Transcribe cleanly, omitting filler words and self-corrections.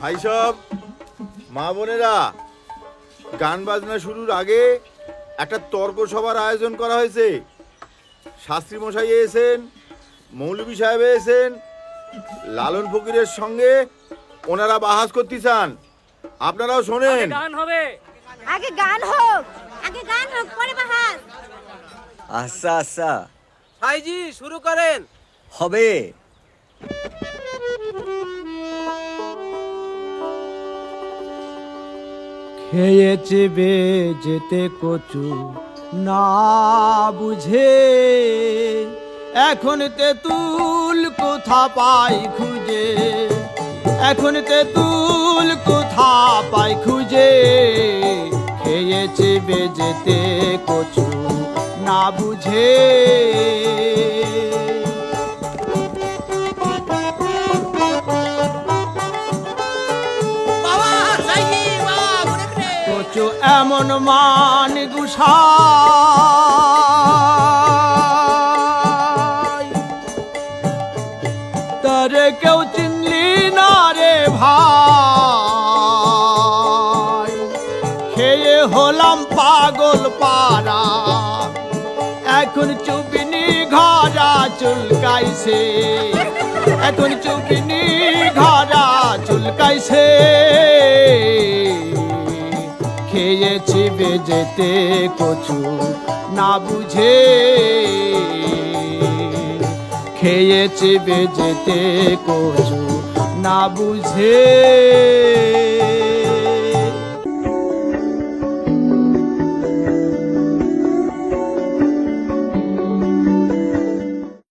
ভাই সব মা বোনেরা, গান বাজনা শুরুর আগে একটা তর্ক সভার আয়োজন করা হয়েছে। শাস্ত্রী মশাই এসেছেন, মৌলভী সাহেব এসেছেন, লালন ফকিরের সঙ্গে ওনারা বাহাস করতে চান। আপনারাও শোনেন। গান হবে, আগে গান হোক, পরে বাহাস। আচ্ছা আচ্ছা, ভাইজি শুরু করেন। হবে। খেয়েছে বেজেতে কচু না বুঝে, এখন তেঁতুল কোথা পাই খুঁজে, এখন তেঁতুল কোথা পাই খুঁজে। খেয়েছে বেজেতে কচু না বুঝে। কচু এমন মান গুসাই, তারে কেউ চিনলি না রে ভাই। খেয়ে হলাম পাগল পারা, এখন চুপিনি ঘরা চুলকাইছে, এখন চুপিনি ঘরা চুলকাইছে। খেয়েছি বেজেতে কচু না বুঝে, খেয়েছি বেজেতে কচু না বুঝে।